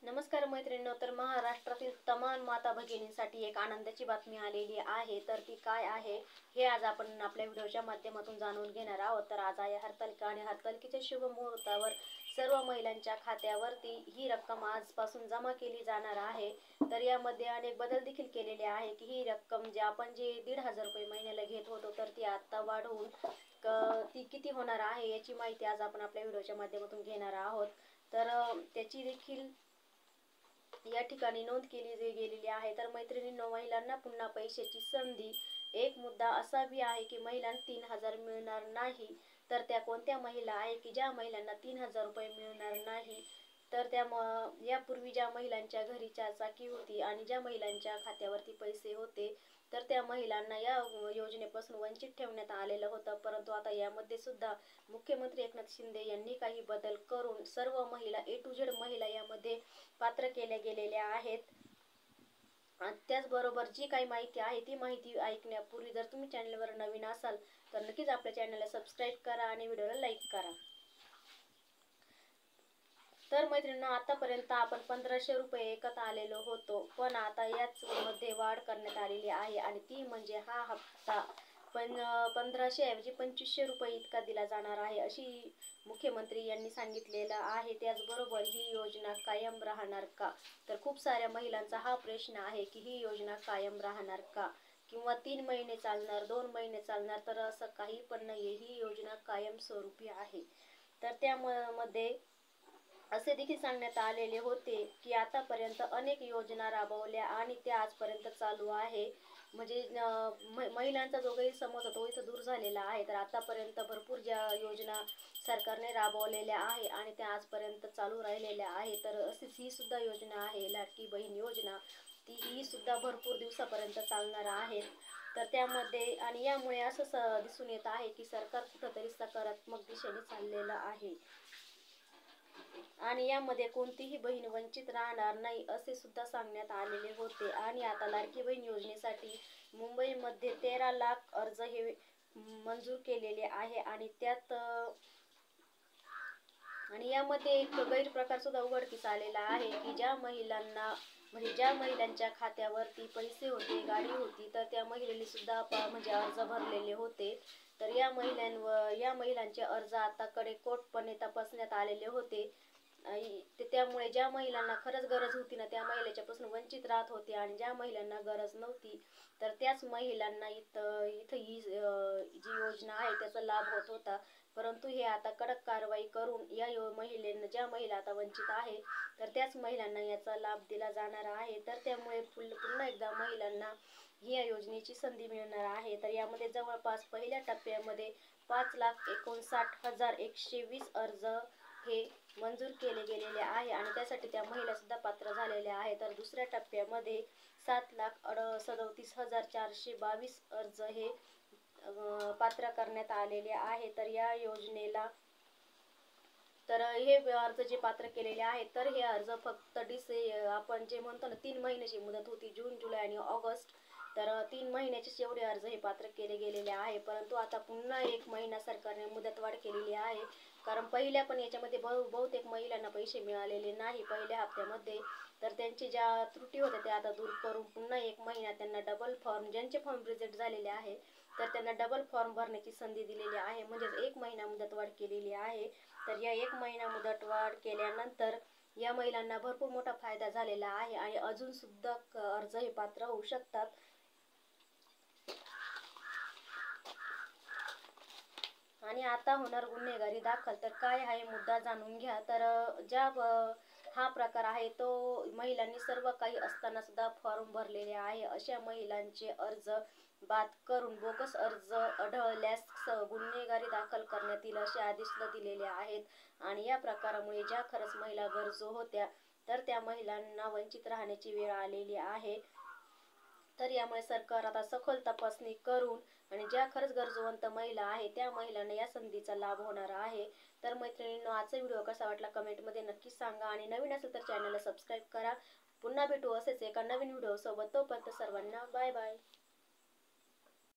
नमस्कार मैत्रिणींनो, तर महाराष्ट्रातील तमाम माता भगिनींसाठी एक आनंदाची बातमी आलेली आहे। तर ती काय आहे हे आज आपण आपल्या व्हिडिओच्या माध्यमातून जाणून घेणार आहोत। तर आज आहे हरतालिका आणि हरतालिकेच्या शुभ मुहूर्तावर सर्व महिलांच्या खात्यावरती ही रक्कम आजपासून जमा केली जाणार आहे। तर यामध्ये अनेक बदल देखील केलेले आहे की ही रक्कम जे आपण 1,500 रुपये महिन्याला घेत होतो तर ती आता वाढवून ती किती होणार आहे याची माहिती आज आपण आपल्या व्हिडिओच्या माध्यमातून घेणार आहोत। तर त्याची देखील या ठिकाणी नोंद केली गेलेली आहे। तर मैत्रिणींनो, महिलांना पुन्हा पैशाची संधी। एक मुद्दा असा भी आहे की महिलांना 3,000 मिळणार नाही। तर त्या कोणत्या महिला आहे की ज्या महिलांना 3,000 रुपये मिळणार नाही? तर त्या यापूर्वी ज्या महिलांच्या घरी चाकी होती आणि ज्या महिलांच्या खात्यावरती पैसे होते तर त्या महिलांना या योजनेपासून वंचित ठेवण्यात आलेलं होतं। परंतु आता यामध्ये सुद्धा मुख्यमंत्री एकनाथ शिंदे यांनी काही बदल करून सर्व महिला A to Z महिला यामध्ये पात्र केल्या गेलेल्या आहेत। त्याचबरोबर जी काही माहिती आहे ती माहिती ऐकण्यापूर्वी जर तुम्ही चॅनलवर नवीन असाल तर नक्कीच आपल्या चॅनलला सबस्क्राईब करा आणि व्हिडिओला लाईक करा। तर मैत्रिणींनो, आतापर्यंत आपण 1,500 रुपये एकत आलेलो होतो, पण आता याच मध्ये वाढ करण्यात आलेली आहे आणि ती म्हणजे हा हप्ता 1,500 ऐवजी 2,500 रुपये इतका दिला जाणार आहे अशी मुख्यमंत्री यांनी सांगितलेलं आहे। त्याचबरोबर ही योजना कायम राहणार का? तर खूप साऱ्या महिलांचा हा प्रश्न आहे की ही योजना कायम राहणार का, किंवा 3 महिने चालणार, 2 महिने चालणार? तर असं काही पण नाहीये, ही योजना कायमस्वरूपी आहे। तर त्यामध्ये असे देखील सांगण्यात आलेले होते की आतापर्यंत अनेक योजना राबवल्या आणि त्या आजपर्यंत चालू आहे। म्हणजे महिलांचा जो गैरसमज होता तो इथं दूर झालेला आहे। तर आतापर्यंत भरपूर ज्या योजना सरकारने राबवलेल्या आहे आणि त्या आजपर्यंत चालू राहिलेल्या आहे। तर अशीच ही सुद्धा योजना आहे लाडकी बहीण योजना, ही सुद्धा भरपूर दिवसापर्यंत चालणार आहे। तर त्यामध्ये आणि यामुळे असं दिसून येत आहे की सरकार कुठंतरी सकारात्मक दिशेने चाललेलं आहे आणि यामध्ये कोणतीही बहीण वंचित राहणार नाही असे सुद्धा सांगण्यात आलेले होते। आणि आता लाडकी बहीण योजनेसाठी मुंबईमध्ये 13 लाख अर्ज हे मंजूर केलेले आहे आणि त्यात आणि यामध्ये एक गैरप्रकार सुद्धा उघडकीस आलेला आहे की ज्या महिलांना म्हणजे ज्या महिलांच्या खात्यावरती पैसे होते, गाडी होती, तर त्या महिलेने सुद्धा म्हणजे अर्ज भरलेले होते। तर या महिलांचे अर्ज आता कडेकोटपणे तपासण्यात आलेले होते। त्यामुळे ज्या महिलांना खरंच गरज होती ना त्या महिलेच्यापासून वंचित राहत होते आणि ज्या महिलांना गरज नव्हती तर त्याच महिलांना इथं ही जी योजना आहे त्याचा लाभ होत होता। परंतु हे आता कडक कारवाई करून या महिलांना, ज्या महिला आता वंचित आहे तर त्याच महिलांना याचा लाभ दिला जाणार आहे। तर त्यामुळे पुन्हा एकदा महिलांना या योजनेची संधी मिळणार आहे। तर यामध्ये जवळपास पहिल्या टप्प्यामध्ये 5,59,120 अर्ज हे मंजूर केले गेलेले आहे आणि त्यासाठी त्या महिला सुद्धा पात्र झालेल्या आहे। तर दुसऱ्या टप्प्यामध्ये 7,37,422 अर्ज हे पात्र करण्यात आलेले आहे। तर या योजनेला तर हे अर्ज जे पात्र केलेले आहेत तर हे अर्ज फक्त आपण जे म्हणतो ना 3 महिन्याची मुदत होती, जून, जुलै आणि ऑगस्ट, तर 3 महिन्याचे एवढे अर्ज हे पात्र केले गेलेले आहे। परंतु आता पुन्हा 1 महिना सरकारने मुदतवाढ केलेली आहे, कारण पहिल्या पण याच्यामध्ये बहुतेक महिलांना पैसे मिळालेले नाही पहिल्या हप्त्यामध्ये। तर त्यांची ज्या त्रुटी होत्या त्या आता दूर करून पुन्हा 1 महिना त्यांना डबल फॉर्म, ज्यांचे फॉर्म रिजेक्ट झालेले आहे तर त्यांना डबल फॉर्म भरण्याची संधी दिलेली आहे, म्हणजेच 1 महिना मुदतवाढ केलेली आहे। तर या 1 महिना मुदतवाढ केल्यानंतर या महिलांना भरपूर मोठा फायदा झालेला आहे आणि अजून सुद्धा अर्ज हे पात्र होऊ शकतात। आणि आता होणार गुन्हेगारी दाखल, तर काय आहे मुद्दा जाणून घ्या। तर हा प्रकार आहे तो महिलांनी सर्व काही असताना सुद्धा फॉर्म भरलेले आहे अशा महिलांचे अर्ज बाद करून बोगस अर्ज आढळल्यास गुन्हेगारी दाखल करण्यात येईल असे आदेश दिलेले आहेत। आणि या प्रकारामुळे ज्या खरंच महिला गरजू होत्या तर त्या महिलांना वंचित राहण्याची वेळ आलेली आहे। तर यामुळे सरकार आता सखोल तपासणी करून आणि ज्या खरंच गरजूवंत महिला आहे त्या महिलांना या संधीचा लाभ होणार आहे। तर मैत्रिणींनो, आजचा व्हिडिओ कसा वाटला कमेंटमध्ये नक्कीच सांगा आणि नवीन असेल तर चॅनलला सबस्क्राईब करा। पुन्हा भेटू असेच एका नवीन व्हिडिओ सोबत, तोपर्यंत सर्वांना बाय बाय।